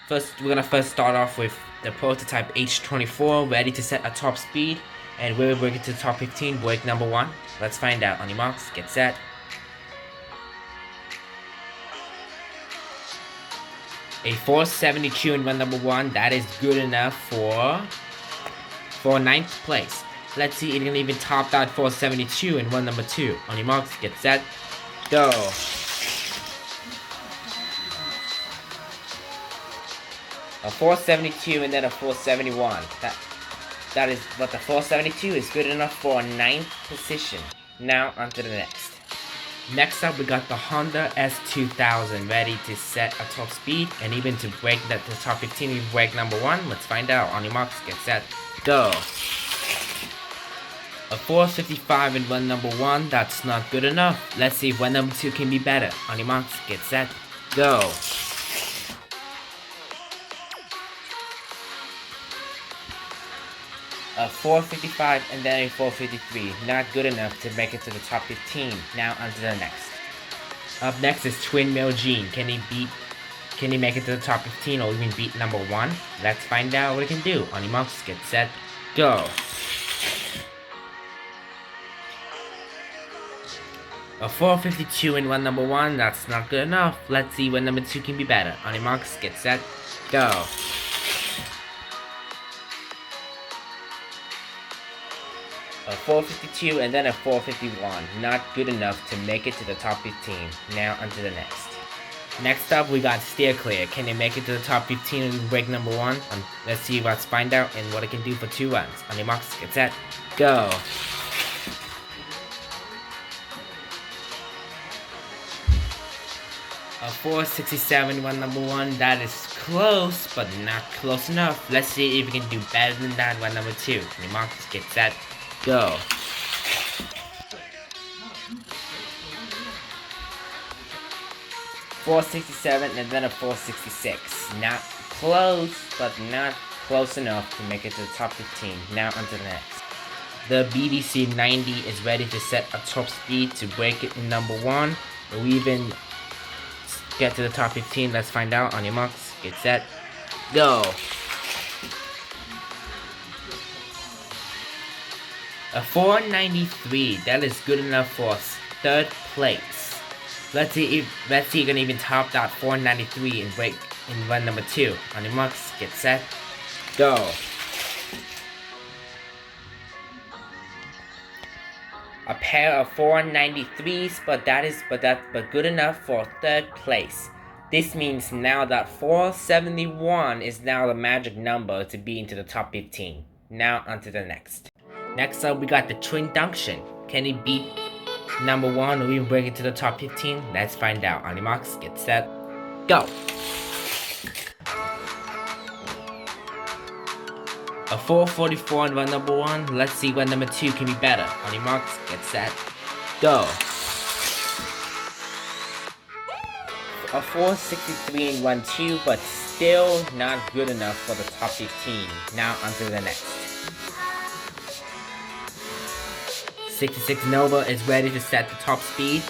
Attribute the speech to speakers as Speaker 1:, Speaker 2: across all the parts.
Speaker 1: We're gonna start off with the prototype H24, ready to set a top speed, and we're working to top 15, break number 1. Let's find out. On your marks, get set. A 472 in run number 1, that is good enough for 9th place. Let's see if it can even top that 472 in run number 2. On your marks, get set, go. A 472 and then a 471. That is, but the 472 is good enough for a 9th position. Now onto the next. Next up, we got the Honda S2000 ready to set a top speed and even to break the top 15 in break number 1. Let's find out. On your marks, get set, go. A 455 in run number 1, that's not good enough. Let's see if run number 2 can be better. On your marks, get set, go. A 455 and then a 453, not good enough to make it to the top 15. Now onto the next. Up next is Twin Mill Gene. Can he make it to the top 15 or even beat number 1? Let's find out what he can do. On your marks, get set, go. A 452 in run number 1, that's not good enough. Let's see when number 2 can be better. On your marks, get set, go. A 452 and then a 451, not good enough to make it to the top 15. Now onto the next. Next up, we got Steer Clear. Can they make it to the top 15 in break number 1? Let's see, let's find out and what it can do for 2 runs. On your marks, get set, go. A 467 run number 1, that is close, but not close enough. Let's see if we can do better than that run number 2. On your marks, get set, go. $467 and then a 466. Not close, but not close enough to make it to the top 15. Now onto the next. The BDC 90 is ready to set a top speed to break it in number 1, or even get to the top 15. Let's find out. On your marks, get set, go. A 493, that is good enough for 3rd place. Let's see you can even top that 493 and break in run number 2. On your marks, get set, go. A pair of 493s, but good enough for 3rd place. This means now that 471 is now the magic number to be into the top 15. Now onto the next. Next up, we got the Twin Junction. Can he beat number 1 or even break it to the top 15? Let's find out. On your marks, get set, go. A 444 in run number 1. Let's see when number 2 can be better. On your marks, get set, go. A 463 in run 2, but still not good enough for the top 15. Now onto the next. 66 Nova is ready to set the top speed.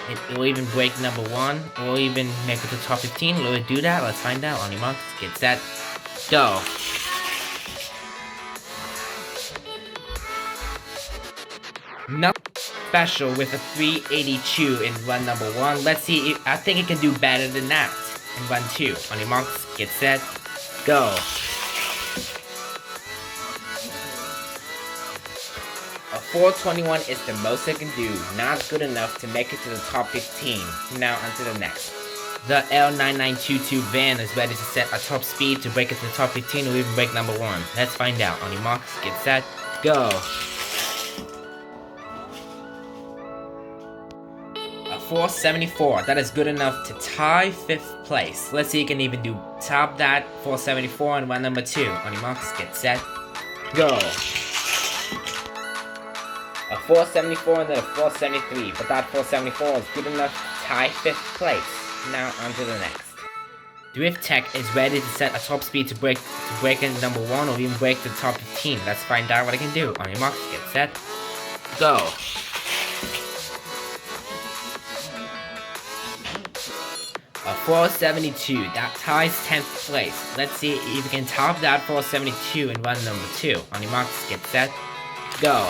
Speaker 1: It will even break number 1 or even make it to top 15. Will it do that? Let's find out. On your marks, get set, go. Nothing special with a 382 in run number 1. Let's see, I think it can do better than that in run 2. On your marks, get set, go. A 421 is the most it can do, not good enough to make it to the top 15. Now onto the next. The L9922 van is ready to set a top speed to break it to the top 15 or even break number 1. Let's find out. On your marks, get set, go. A 474, that is good enough to tie 5th place. Let's see if you can even do top that 474 in run number 2. On your marks, get set, go. A 474 and then a 473, but that 474 is good enough to tie 5th place. Now onto the next. Drift Tech is ready to set a top speed to break in number 1 or even break the top 15. Let's find out what it can do. On your marks, get set, go. A 472. That ties 10th place. Let's see if you can top that 472 in run number 2. On your marks, get set, go.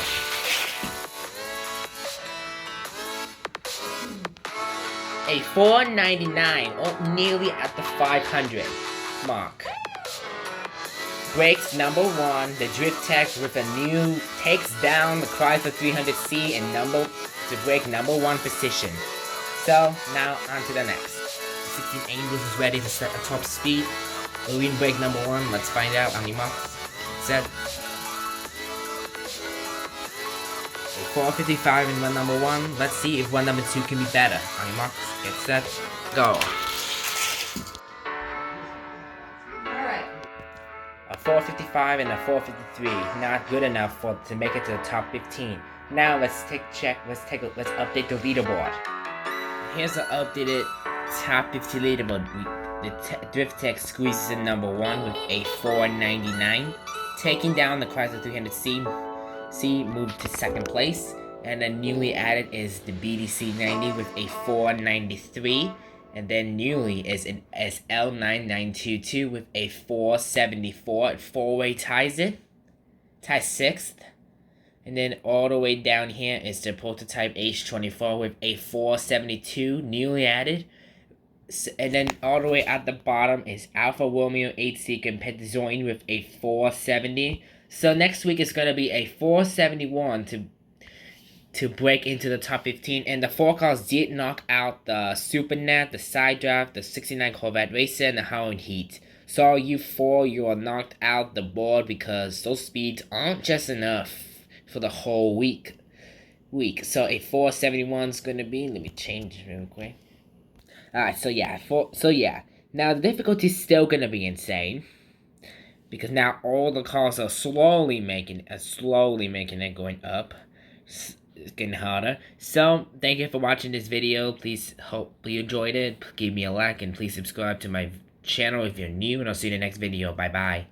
Speaker 1: A 499, nearly at the 500 mark. Breaks number 1, the Drift Tech with a new takes down the Chrysler 300C and to break number 1 position. So now on to the next. 16 Angels is ready to set a top speed. Will we break number 1? Let's find out. On your marks, set. A 455 in run number 1. Let's see if run number 2 can be better. On your marks, get set, go. A 455 and a 453, not good enough to make it to the top 15. Now let's update the leaderboard. Here's the updated top 50 leaderboard. The Drift Tech squeezes in number 1 with a 499, taking down the Chrysler 300C. Moved to 2nd place, and then newly added is the BDC 90 with a 493. And then newly is L9922 with a 474. 4-way ties 6th. And then all the way down here is the prototype H24 with a 472, newly added. And then all the way at the bottom is Alfa Romeo 8-seeker Pentazoin with a 470. So next week is going to be a 471 to break into the top 15, and the 4 cars did knock out the SuperNat, the Side Draft, the 69 Corvette Racer, and the Howling Heat. So you 4, you are knocked out the board because those speeds aren't just enough for the whole week. So a 471 is going to be, let me change it real quick. Alright, so yeah, now the difficulty is still going to be insane, because now all the cars are slowly making it going up. It's getting harder. So thank you for watching this video. Please hope you enjoyed it. Give me a like and please subscribe to my channel if you're new, and I'll see you in the next video. Bye bye.